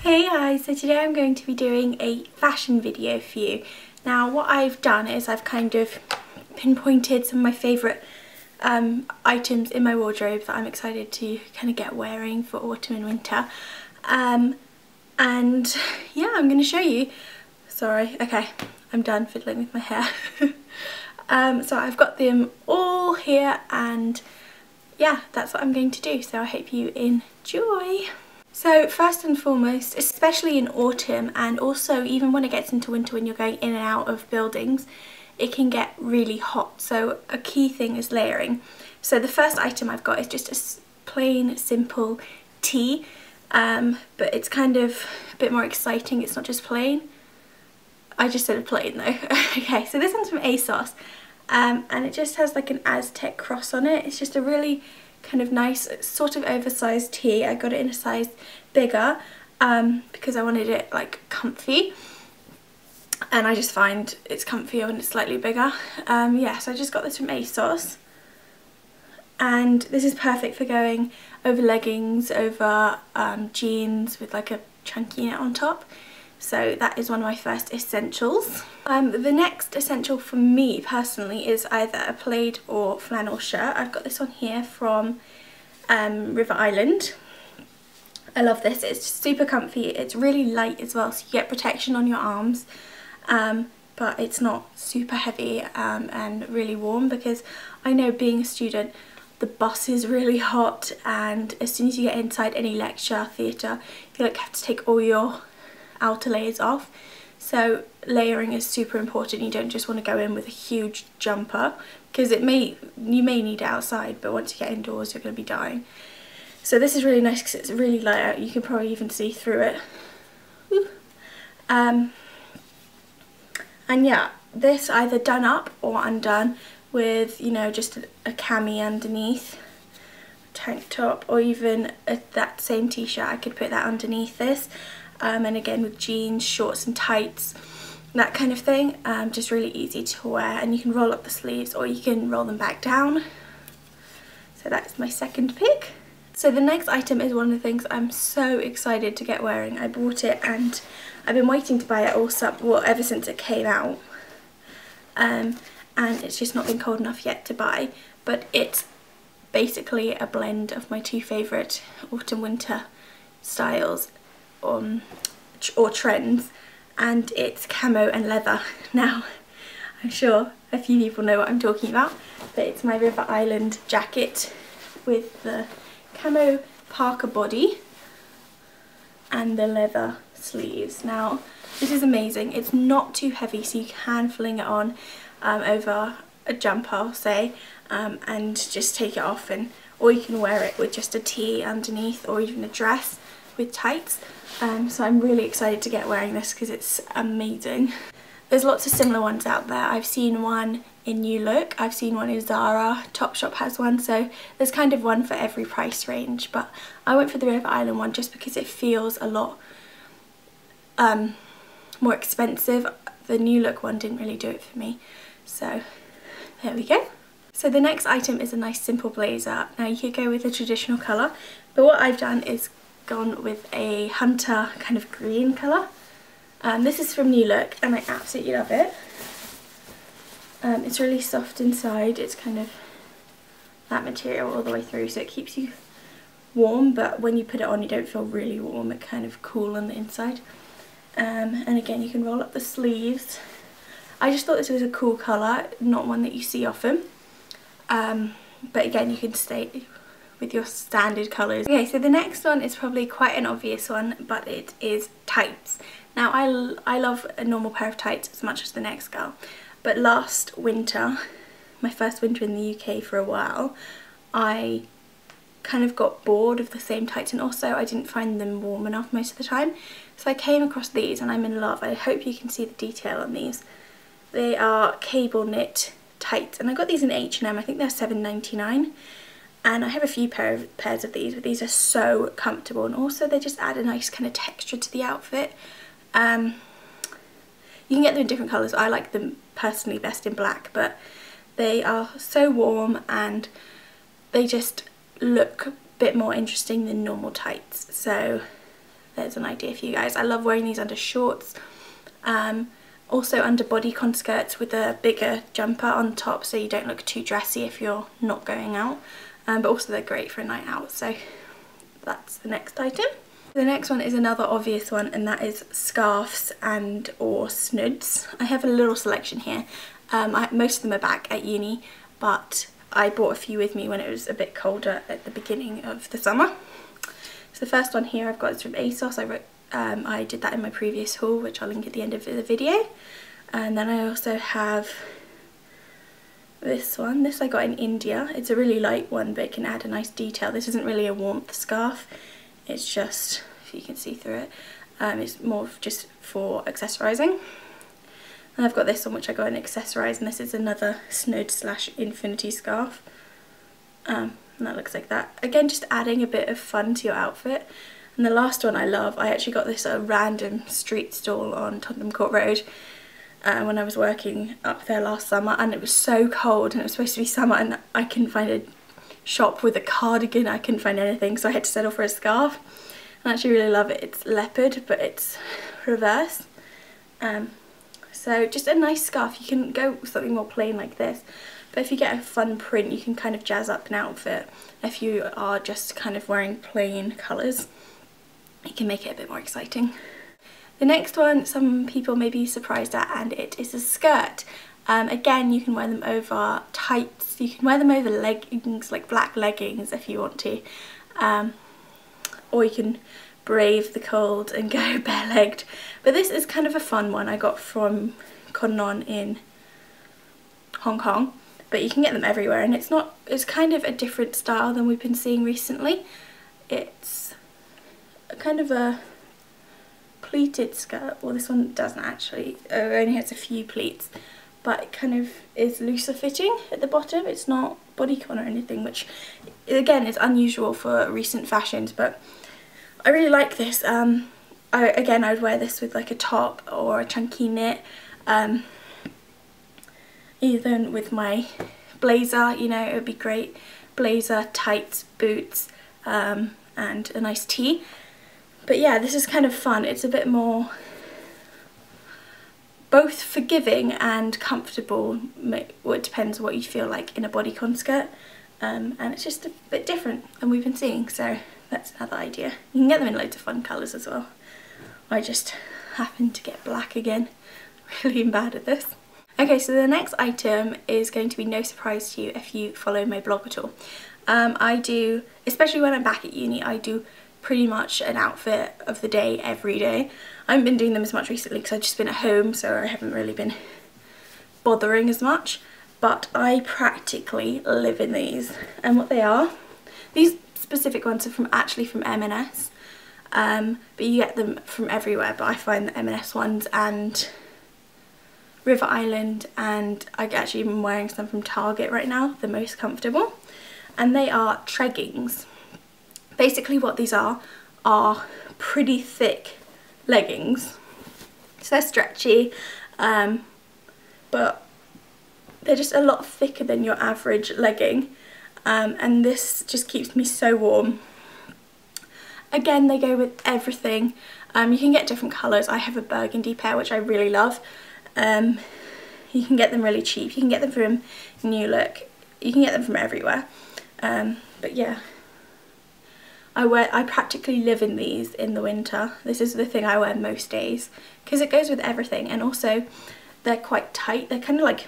Hey guys, so today I'm going to be doing a fashion video for you. Now what I've done is I've kind of pinpointed some of my favourite items in my wardrobe that I'm excited to kind of get wearing for autumn and winter. And yeah, I'm going to show you. Sorry, okay, I'm done fiddling with my hair. So I've got them all here and yeah, that's what I'm going to do. So I hope you enjoy. So first and foremost, especially in autumn and also even when it gets into winter when you're going in and out of buildings, it can get really hot. So a key thing is layering. So the first item I've got is just a plain, simple tee, but it's kind of a bit more exciting. It's not just plain. I just said a plain though. Okay, so this one's from ASOS, and it just has like an Aztec cross on it. It's just a really kind of nice sort of oversized tee. I got it in a size bigger because I wanted it like comfy, and I just find it's comfier when it's slightly bigger. Yeah, so I just got this from ASOS, and this is perfect for going over leggings, over jeans with like a chunky knit on top. So that is one of my first essentials. The next essential for me personally is either a plaid or flannel shirt. I've got this one here from River Island. I love this. It's super comfy. It's really light as well, so you get protection on your arms. But it's not super heavy and really warm, because I know being a student, the bus is really hot, and as soon as you get inside any lecture, theatre, you like have to take all your outer layers off. So layering is super important. You don't just want to go in with a huge jumper, because you may need it outside, but once you get indoors you're going to be dying. So this is really nice because it's really light out. You can probably even see through it. And yeah, this either done up or undone with, you know, just a cami underneath, tank top, or even that same t-shirt. I could put that underneath this. And again with jeans, shorts and tights, that kind of thing. Just really easy to wear, and you can roll up the sleeves or you can roll them back down. So that's my second pick. So the next item is one of the things I'm so excited to get wearing. I bought it and I've been waiting to buy it ever since it came out, and it's just not been cold enough yet to buy, but it's basically a blend of my two favourite autumn winter styles or trends, and it's camo and leather. Now I'm sure a few people know what I'm talking about, but it's my River Island jacket with the camo parka body and the leather sleeves. Now this is amazing. It's not too heavy, so you can fling it on over a jumper, I'll say, and just take it off, or you can wear it with just a tee underneath or even a dress with tights. So I'm really excited to get wearing this because it's amazing. There's lots of similar ones out there. I've seen one in New Look, I've seen one in Zara, Topshop has one, so there's kind of one for every price range, but I went for the River Island one just because it feels a lot more expensive. The New Look one didn't really do it for me, so there we go. So the next item is a nice simple blazer. Now you could go with a traditional colour, but what I've done is gone with a hunter kind of green colour. This is from New Look and I absolutely love it. It's really soft inside. It's kind of that material all the way through, so it keeps you warm, but when you put it on you don't feel really warm. It kind of cool on the inside. And again, you can roll up the sleeves. I just thought this was a cool colour, not one that you see often. But again, you can stay with your standard colours. Okay, so the next one is probably quite an obvious one, but it is tights. Now I love a normal pair of tights as much as the next girl, but last winter, my first winter in the UK for a while, I kind of got bored of the same tights, and also I didn't find them warm enough most of the time. So I came across these and I'm in love. I hope you can see the detail on these. They are cable knit tights, and I got these in H&M. I think they're $7.99. And I have a few pairs of these, but these are so comfortable, and also they just add a nice kind of texture to the outfit. You can get them in different colours. I like them personally best in black, but they are so warm and they just look a bit more interesting than normal tights. So there's an idea for you guys. I love wearing these under shorts, also under bodycon skirts with a bigger jumper on top so you don't look too dressy if you're not going out, but also they're great for a night out. So that's the next item. The next one is another obvious one, and that is scarves and or snoods. I have a little selection here. Most of them are back at uni, but I brought a few with me when it was a bit colder at the beginning of the summer. So the first one here I've got is from ASOS. I did that in my previous haul, which I'll link at the end of the video. And then I also have this one. This I got in India. It's a really light one, but it can add a nice detail. This isn't really a warmth scarf. It's just, if you can see through it, it's more just for accessorising. And I've got this one which I got in accessorise, and this is another snood slash infinity scarf. And that looks like that. Again, just adding a bit of fun to your outfit. And the last one I love, I actually got this at a random street stall on Tottenham Court Road when I was working up there last summer, and it was so cold and it was supposed to be summer and I couldn't find a shop with a cardigan, I couldn't find anything, so I had to settle for a scarf. I actually really love it. It's leopard but it's reverse. So just a nice scarf. You can go with something more plain like this, but if you get a fun print you can kind of jazz up an outfit. If you are just kind of wearing plain colours, you can make it a bit more exciting. The next one some people may be surprised at, and it is a skirt. Again, you can wear them over tights, you can wear them over leggings, like black leggings if you want to, or you can brave the cold and go bare-legged. But this is kind of a fun one I got from Cotton On in Hong Kong, but you can get them everywhere, and it's kind of a different style than we've been seeing recently. It's kind of a pleated skirt. Well, this one doesn't actually, it only has a few pleats, but it kind of is looser fitting at the bottom. It's not bodycon or anything, which again is unusual for recent fashions, but I really like this. Again, I'd wear this with like a top or a chunky knit, even with my blazer, you know, it would be great. Blazer, tights, boots, and a nice tee. But yeah, this is kind of fun. It's a bit more both forgiving and comfortable. Well, it depends what you feel like in a bodycon skirt, and it's just a bit different than we've been seeing, so that's another idea. You can get them in loads of fun colours as well. I just happened to get black again. Really bad at this. Okay, so the next item is going to be no surprise to you if you follow my blog at all. I do, especially when I'm back at uni, I do pretty much an outfit of the day every day. I haven't been doing them as much recently because I've just been at home, so I haven't really been bothering as much, but I practically live in these. And what they are, these specific ones are actually from M&S, but you get them from everywhere, but I find the M&S ones and River Island, and I actually am wearing some from Target right now, the most comfortable, and they are Leggings. Basically what these are pretty thick leggings. So they're stretchy, but they're just a lot thicker than your average legging, and this just keeps me so warm. Again, they go with everything. You can get different colours. I have a burgundy pair which I really love. You can get them really cheap. You can get them from New Look. You can get them from everywhere. But yeah, I practically live in these in the winter. This is the thing I wear most days because it goes with everything, and also they're quite tight. They're kind of like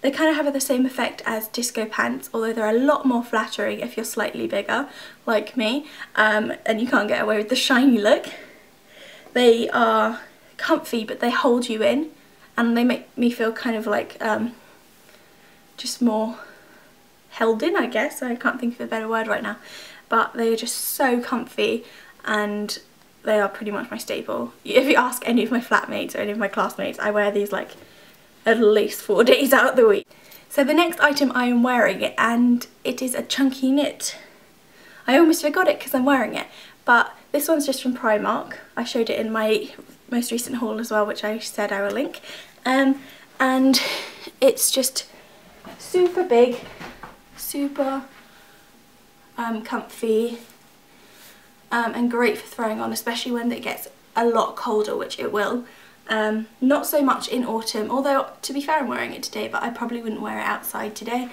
they kind of have the same effect as disco pants, although they're a lot more flattering if you're slightly bigger like me, and you can't get away with the shiny look. They are comfy, but they hold you in, and they make me feel kind of like just more held in, I guess. I can't think of a better word right now, but they are just so comfy, and they are pretty much my staple. If you ask any of my flatmates or any of my classmates, I wear these like at least 4 days out of the week. So the next item I am wearing, and it is a chunky knit. I almost forgot it because I'm wearing it, but this one's just from Primark. I showed it in my most recent haul as well, which I said I will link, and it's just super big, super comfy, and great for throwing on, especially when it gets a lot colder, which it will. Not so much in autumn, although to be fair I'm wearing it today, but I probably wouldn't wear it outside today,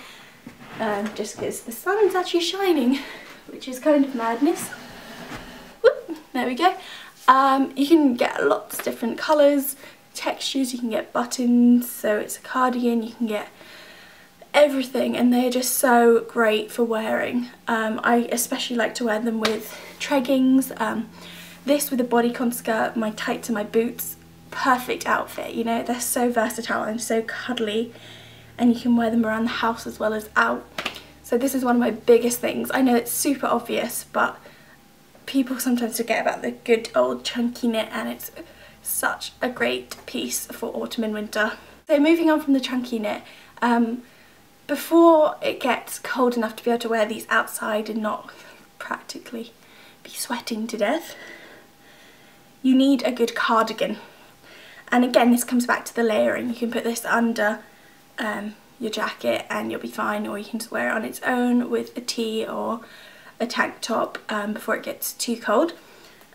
just because the sun's actually shining, which is kind of madness. Whoop, there we go. You can get lots of different colours, textures, you can get buttons, so it's a cardigan, you can get everything, and they're just so great for wearing. I especially like to wear them with leggings, this with a bodycon skirt, my tights and my boots. Perfect outfit, you know, they're so versatile and so cuddly, and you can wear them around the house as well as out. So this is one of my biggest things. I know it's super obvious, but people sometimes forget about the good old chunky knit, and it's such a great piece for autumn and winter. So moving on from the chunky knit, before it gets cold enough to be able to wear these outside and not practically be sweating to death, you need a good cardigan. And again, this comes back to the layering. You can put this under your jacket and you'll be fine, or you can just wear it on its own with a tee or a tank top before it gets too cold.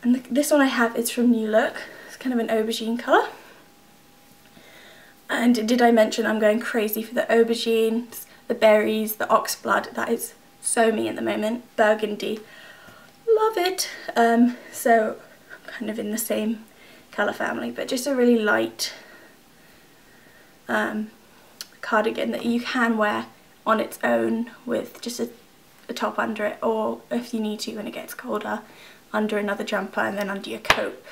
And this one I have is from New Look. It's kind of an aubergine colour. And did I mention I'm going crazy for the aubergines, the berries, the oxblood? That is so me at the moment. Burgundy, love it. So I'm kind of in the same colour family, but just a really light cardigan that you can wear on its own with just a top under it, or if you need to when it gets colder, under another jumper and then under your coat.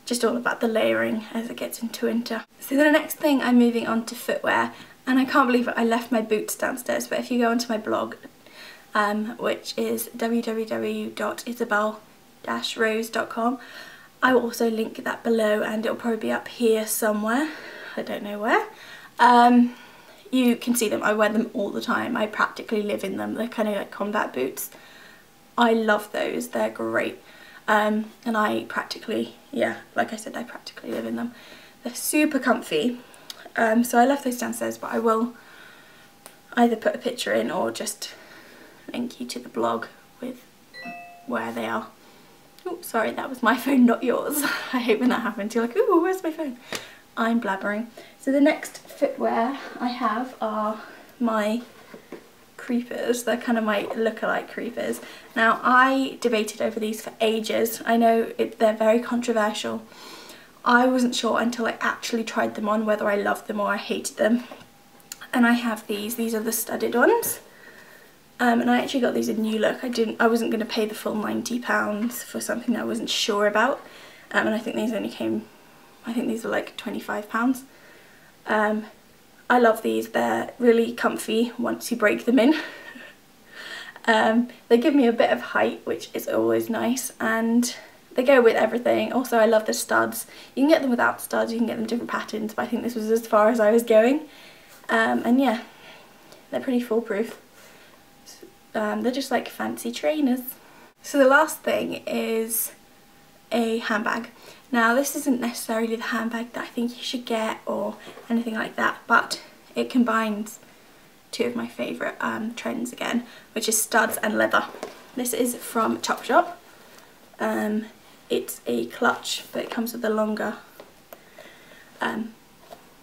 Just all about the layering as it gets into winter. So the next thing, I'm moving on to footwear, and I can't believe it, I left my boots downstairs, but if you go onto my blog, which is www.isobelrose27, I will also link that below, and it'll probably be up here somewhere, I don't know where. You can see them, I wear them all the time, I practically live in them. They're kind of like combat boots. I love those, they're great. And I practically, yeah, like I said, I practically live in them. They're super comfy. So I left those downstairs, but I will either put a picture in or just link you to the blog with where they are. Oh, sorry, that was my phone, not yours. I hate when that happens. You're like, ooh, where's my phone? I'm blabbering. So the next footwear I have are my creepers. They're kind of my lookalike creepers. Now, I debated over these for ages. I know they're very controversial. I wasn't sure until I actually tried them on whether I loved them or I hated them. And I have these. These are the studded ones. And I actually got these in New Look. I wasn't going to pay the full £90 for something that I wasn't sure about. And I think these only came, I think these were like £25. I love these. They're really comfy once you break them in. They give me a bit of height, which is always nice, and they go with everything. Also, I love the studs. You can get them without studs, you can get them different patterns, but I think this was as far as I was going. And yeah, they're pretty foolproof. They're just like fancy trainers. So the last thing is a handbag. Now, this isn't necessarily the handbag that I think you should get or anything like that, but it combines two of my favourite trends again, which is studs and leather. This is from Topshop. It's a clutch, but it comes with a longer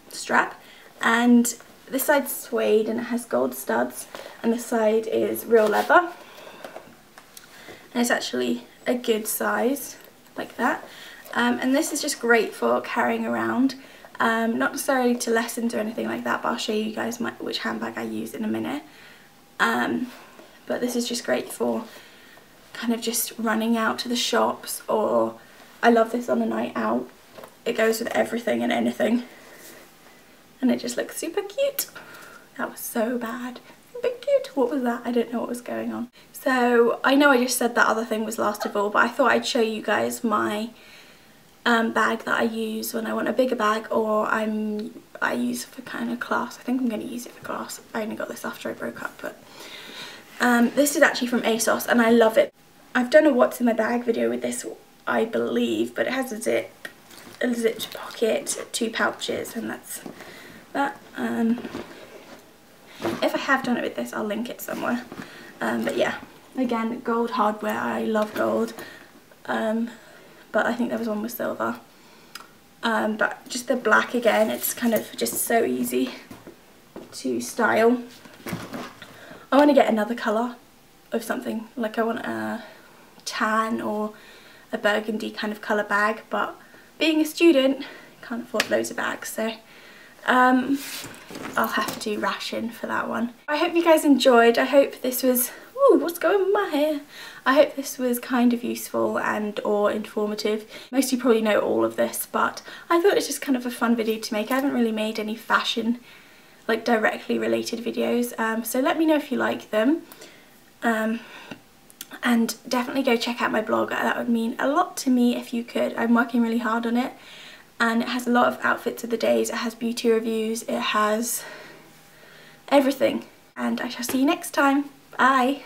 strap, and this side's suede and it has gold studs, and this side is real leather, and it's actually a good size like that. And this is just great for carrying around, not necessarily to lessons or anything like that, but I'll show you guys which handbag I use in a minute. But this is just great for kind of just running out to the shops, or I love this on a night out. It goes with everything and anything, and it just looks super cute. That was so bad. Super cute. What was that? I don't know what was going on. So I know I just said that other thing was last of all, but I thought I'd show you guys my bag that I use when I want a bigger bag, or I use for kind of class. I think I'm going to use it for class. I only got this after I broke up, but this is actually from ASOS and I love it. I've done a what's in my bag video with this, I believe, but it has a zipped pocket, 2 pouches, and that's that. If I have done it with this, I'll link it somewhere. But yeah, Again, gold hardware, I love gold, but I think there was one with silver. But just the black again, it's kind of just so easy to style. I want to get another colour of something, like I want a tan or a burgundy kind of colour bag, but being a student, can't afford loads of bags, so I'll have to ration for that one. I hope you guys enjoyed. I hope this was, ooh, what's going on with my hair? I hope this was kind of useful and or informative. Most of you probably know all of this, but I thought it was just kind of a fun video to make. I haven't really made any fashion, like directly related videos, so let me know if you like them. And definitely go check out my blog. That would mean a lot to me if you could. I'm working really hard on it, and it has a lot of outfits of the days. It has beauty reviews, it has everything, and I shall see you next time. Bye.